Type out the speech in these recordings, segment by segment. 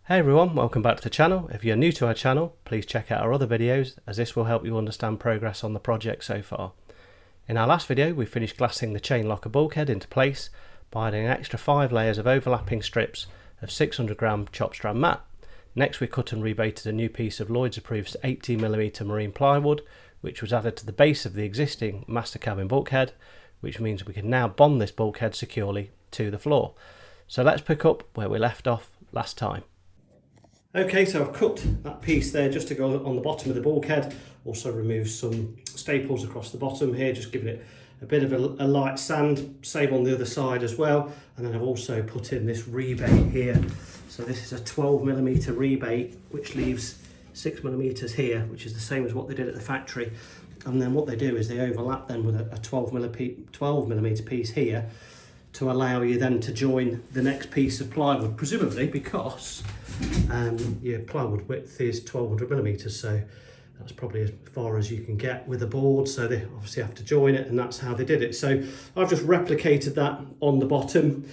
Hey everyone, welcome back to the channel. If you're new to our channel, please check out our other videos as this will help you understand progress on the project so far. In our last video, we finished glassing the chain locker bulkhead into place by adding an extra 5 layers of overlapping strips of 600g chop strand mat. Next we cut and rebaited a new piece of Lloyd's approved 80mm marine plywood, which was added to the base of the existing master cabin bulkhead, which means we can now bond this bulkhead securely to the floor. So let's pick up where we left off last time. Okay, so I've cut that piece there just to go on the bottom of the bulkhead. Also removed some staples across the bottom here, just giving it a bit of a light sand. Same on the other side as well. And then I've also put in this rebate here. So this is a 12mm rebate, which leaves 6mm here, which is the same as what they did at the factory. And then what they do is they overlap then with a 12mm piece here to allow you then to join the next piece of plywood, presumably because your plywood width is 1200mm, so that's probably as far as you can get with a board, so they obviously have to join it, and that's how they did it. So I've just replicated that on the bottom,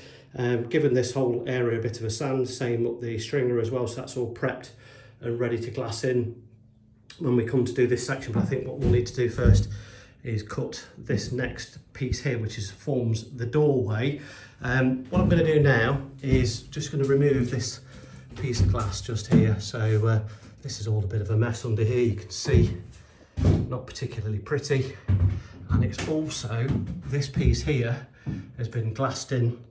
given this whole area a bit of a sand, same up the stringer as well, so that's all prepped and ready to glass in when we come to do this section. But I think what we'll need to do first is cut this next piece here, which forms the doorway. What I'm going to do now is just going to remove this piece of glass just here. So this is all a bit of a mess under here, you can see, not particularly pretty. And it's also, this piece here has been glassed in,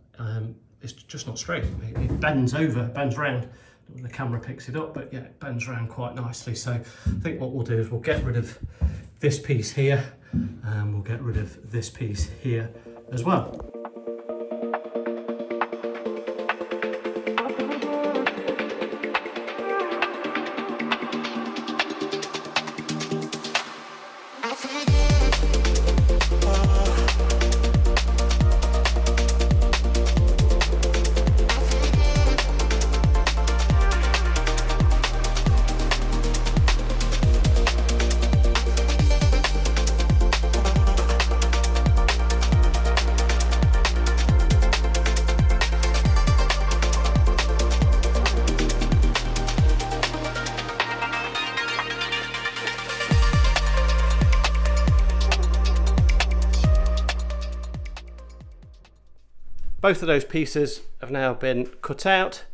it's just not straight, it bends over, bends round. The camera picks it up, but yeah, it bends around quite nicely. So I think what we'll do is we'll get rid of this piece here, and we'll get rid of this piece here as well. Both of those pieces have now been cut out.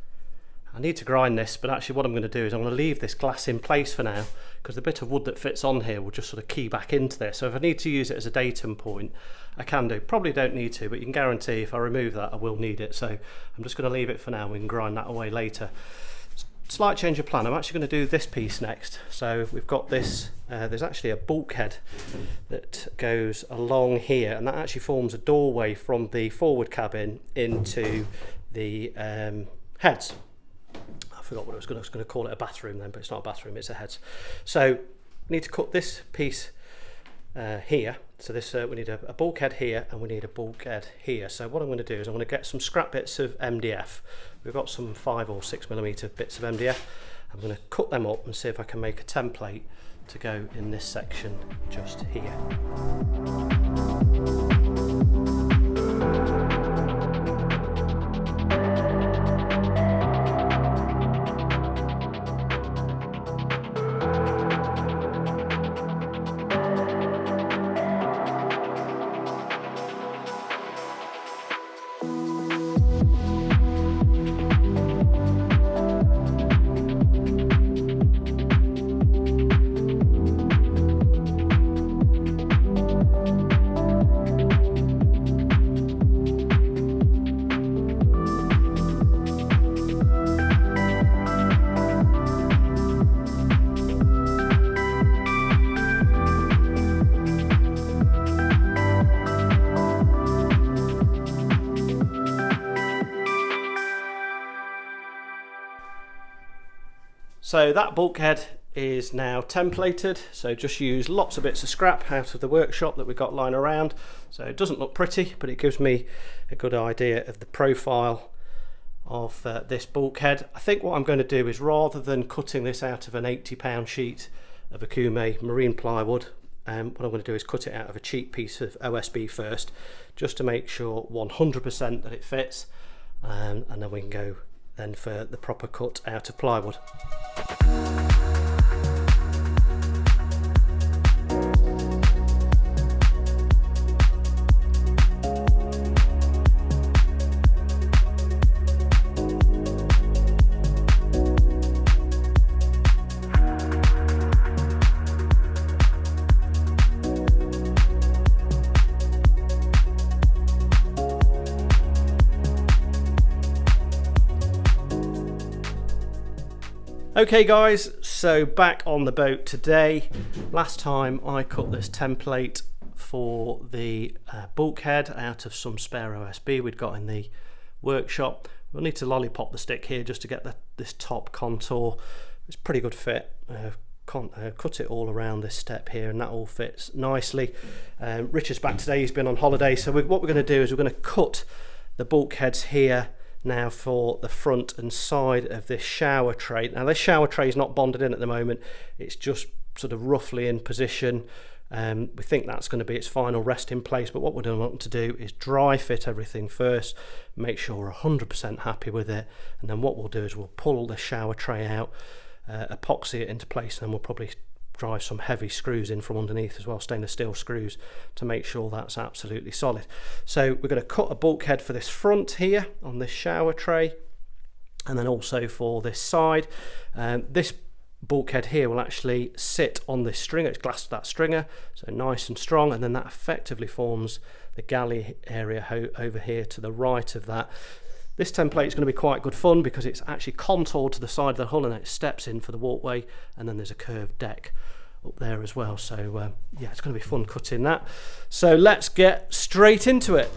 I need to grind this, but actually what I'm going to do is I'm going to leave this glass in place for now, because the bit of wood that fits on here will just sort of key back into there. So if I need to use it as a datum point, I can do. Probably don't need to, but you can guarantee if I remove that, I will need it. So I'm just going to leave it for now. We can grind that away later. Slight change of plan. I'm actually going to do this piece next. So we've got this, there's actually a bulkhead that goes along here, and that actually forms a doorway from the forward cabin into the heads. I forgot what I was going to call it, a bathroom then, but it's not a bathroom, it's a heads. So we need to cut this piece here. So this we need a bulkhead here, and we need a bulkhead here. So what I'm going to do is I'm going to get some scrap bits of MDF. We've got some 5 or 6mm bits of MDF. I'm going to cut them up and see if I can make a template to go in this section just here. So that bulkhead is now templated, so just use lots of bits of scrap out of the workshop that we've got lying around. So it doesn't look pretty, but it gives me a good idea of the profile of this bulkhead. I think what I'm going to do is, rather than cutting this out of an 80-pound sheet of Okoume Marine Plywood, what I'm going to do is cut it out of a cheap piece of OSB first, just to make sure 100% that it fits, and then we can go than for the proper cut out of plywood. Okay guys, so back on the boat today. Last time I cut this template for the bulkhead out of some spare OSB we'd got in the workshop. We'll need to lollipop the stick here just to get this top contour. It's a pretty good fit. Cut it all around this step here and that all fits nicely. Richard's back today, he's been on holiday, so what we're going to do is we're going to cut the bulkheads here now for the front and side of this shower tray. Now this shower tray is not bonded in at the moment, it's just sort of roughly in position. We think that's going to be its final resting place, but what we're going to want to do is dry fit everything first, make sure we're 100% happy with it, and then what we'll do is we'll pull the shower tray out, epoxy it into place, and then we'll probably drive some heavy screws in from underneath as well, stainless steel screws, to make sure that's absolutely solid. So we're going to cut a bulkhead for this front here on this shower tray, and then also for this side. This bulkhead here will actually sit on this stringer. It's glassed to that stringer, so nice and strong, and then that effectively forms the galley area over here to the right of that. This template is going to be quite good fun because it's actually contoured to the side of the hull and it steps in for the walkway, and then there's a curved deck up there as well. So yeah, it's going to be fun cutting that. So let's get straight into it.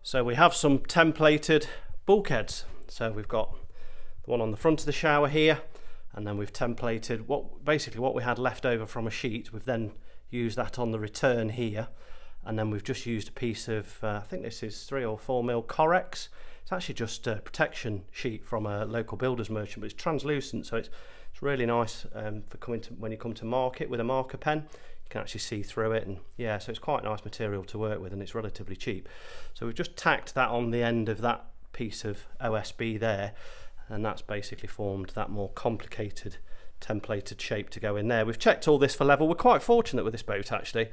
So we have some templated bulkheads. So we've got the one on the front of the shower here, and then we've templated what we had left over from a sheet. We've then used that on the return here, and then we've just used a piece of I think this is 3 or 4 mil Corex. It's actually just a protection sheet from a local builder's merchant, but it's translucent, so it's really nice for when you come to mark it with a marker pen. You can actually see through it, and yeah, so it's quite a nice material to work with, and it's relatively cheap. So we've just tacked that on the end of that piece of OSB there, and that's basically formed that more complicated templated shape to go in there. We've checked all this for level. We're quite fortunate with this boat actually.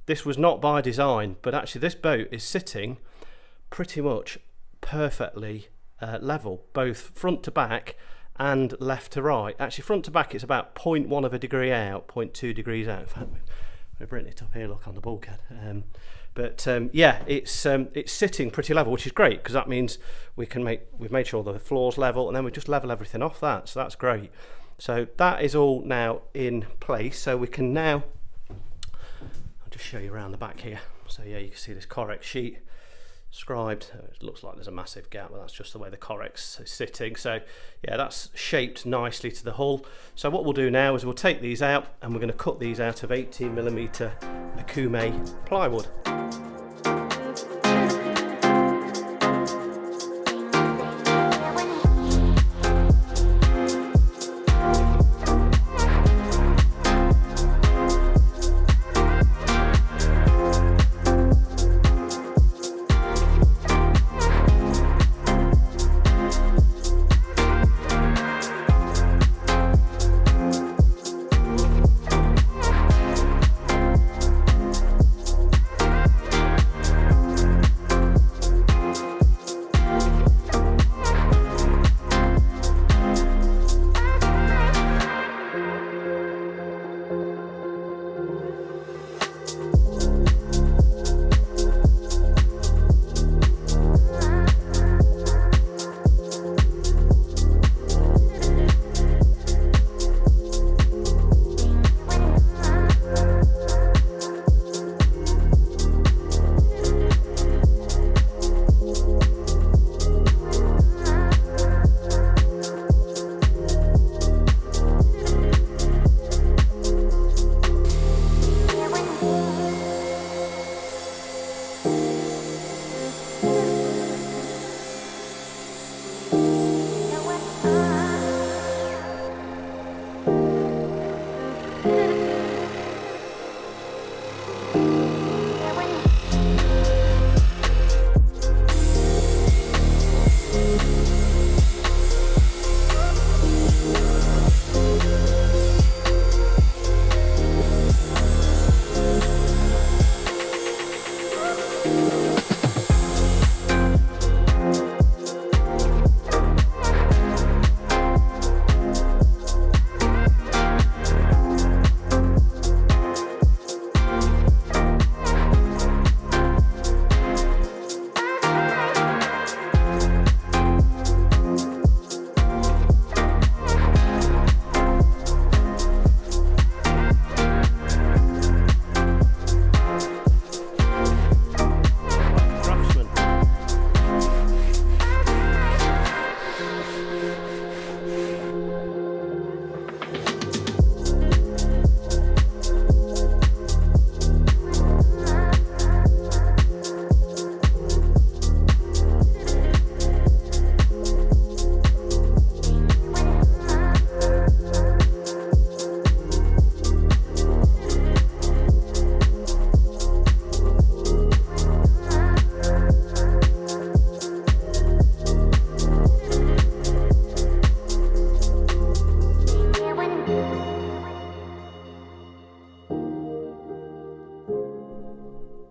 This was not by design, but actually this boat is sitting pretty much perfectly level, both front to back and left to right. Actually, front to back it's about 0.1 of a degree out, 0.2 degrees out. In fact, we've written it up here, look, on the bulkhead. Yeah, it's sitting pretty level, which is great, because that means we've made sure the floor's level, and then we just level everything off that, so that's great. So that is all now in place, so we can now, I'll just show you around the back here. So yeah, you can see this Correx sheet scribed. It looks like there's a massive gap, but that's just the way the Correx is sitting. So yeah, that's shaped nicely to the hull. So what we'll do now is we'll take these out, and we're going to cut these out of 18mm Okoume plywood.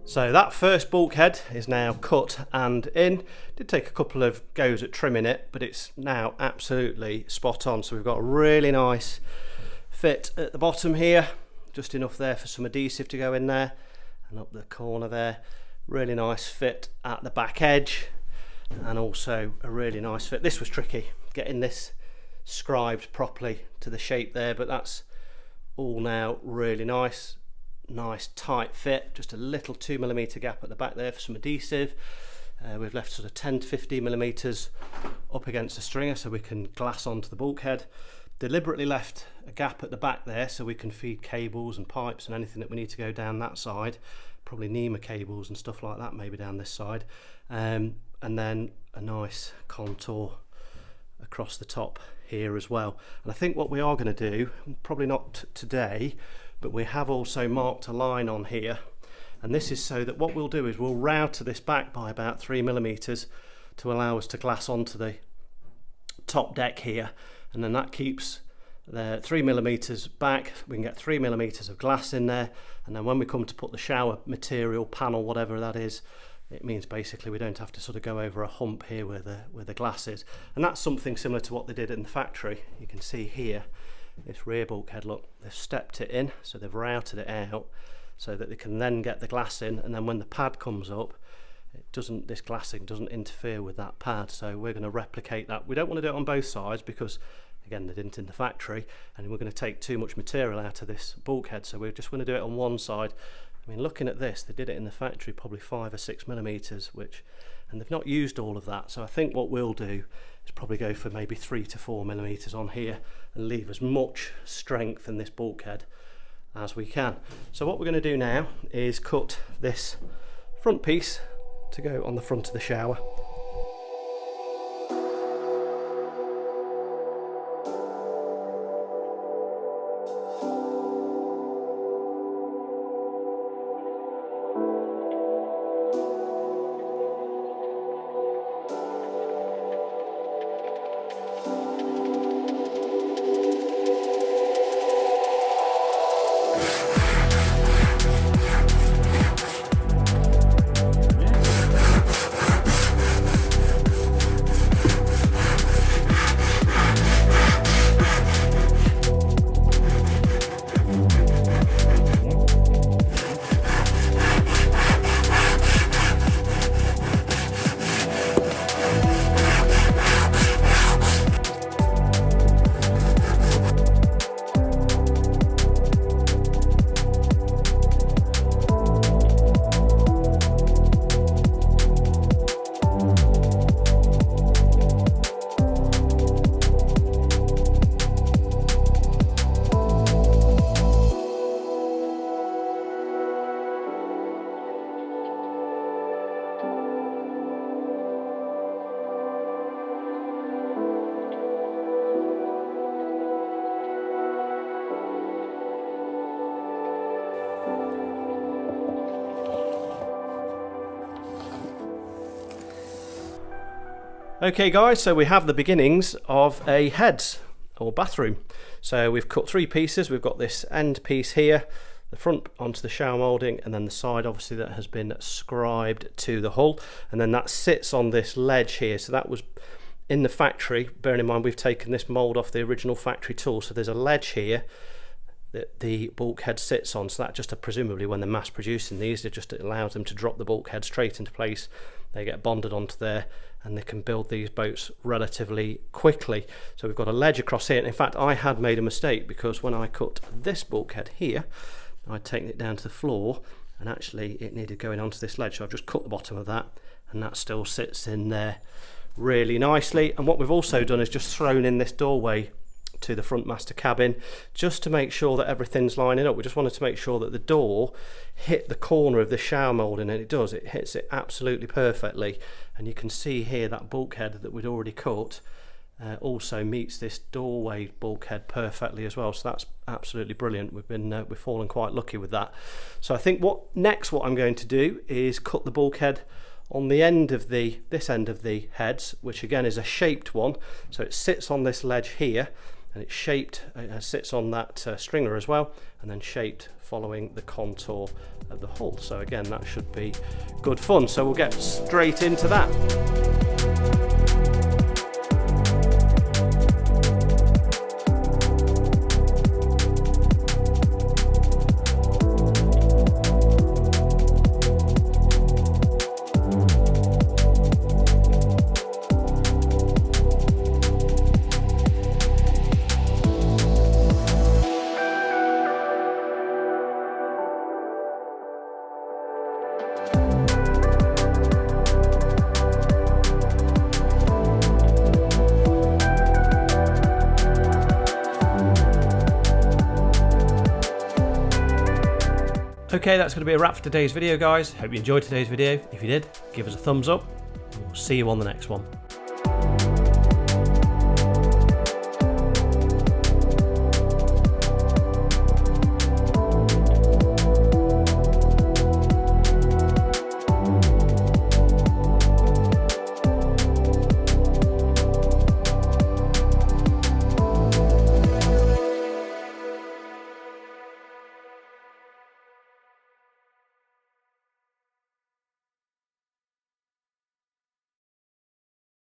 So that first bulkhead is now cut and in. Did take a couple of goes at trimming it, but it's now absolutely spot on. So we've got a really nice fit at the bottom here, just enough there for some adhesive to go in there, and up the corner there, really nice fit at the back edge, and also a really nice fit. This was tricky, getting this scribed properly to the shape there, but that's all now really nice tight fit. Just a little 2mm gap at the back there for some adhesive. We've left sort of 10 to 15 millimeters up against the stringer so we can glass onto the bulkhead. Deliberately left a gap at the back there so we can feed cables and pipes and anything that we need to go down that side, probably NEMA cables and stuff like that maybe down this side, and then a nice contour across the top here as well. And I think what we are going to do, probably not today, but we have also marked a line on here, and this is so that what we'll do is we'll router this back by about 3mm to allow us to glass onto the top deck here, and then that keeps the 3mm back. We can get 3mm of glass in there, and then when we come to put the shower material panel, whatever that is, it means basically we don't have to sort of go over a hump here where the glass is. And that's something similar to what they did in the factory. You can see here, this rear bulkhead, look, they've stepped it in, so they've routed it out so that they can then get the glass in, and then when the pad comes up, this glassing doesn't interfere with that pad. So we're going to replicate that. We don't want to do it on both sides because, again, they didn't in the factory, and we're going to take too much material out of this bulkhead, so we're just going to do it on one side. I mean, looking at this, they did it in the factory probably 5 or 6 millimeters, and they've not used all of that. So I think what we'll do is probably go for maybe 3 to 4 millimeters on here and leave as much strength in this bulkhead as we can. So what we're going to do now is cut this front piece to go on the front of the shower. Okay guys, so we have the beginnings of a heads or bathroom. So we've cut 3 pieces. We've got this end piece here, the front onto the shower moulding, and then the side obviously that has been scribed to the hull, and then that sits on this ledge here. So that was in the factory. Bearing in mind we've taken this mould off the original factory tool, so there's a ledge here that the bulkhead sits on. So that just presumably when they're mass producing these, it just allows them to drop the bulkhead straight into place. They get bonded onto there and they can build these boats relatively quickly. So we've got a ledge across here. And in fact, I had made a mistake because when I cut this bulkhead here, I'd taken it down to the floor and actually it needed going onto this ledge. So I've just cut the bottom of that and that still sits in there really nicely. And what we've also done is just thrown in this doorway to the front master cabin just to make sure that everything's lining up. We just wanted to make sure that the door hit the corner of the shower moulding, and it does. It hits it absolutely perfectly, and you can see here that bulkhead that we'd already cut also meets this doorway bulkhead perfectly as well. So that's absolutely brilliant. We've fallen quite lucky with that. So I think what I'm going to do is cut the bulkhead on the end of this end of the heads, which again is a shaped one. So it sits on this ledge here, and it's shaped, it sits on that stringer as well, and then shaped following the contour of the hull. So again, that should be good fun. So we'll get straight into that. Okay, that's going to be a wrap for today's video, guys. Hope you enjoyed today's video. If you did, give us a thumbs up, and we'll see you on the next one.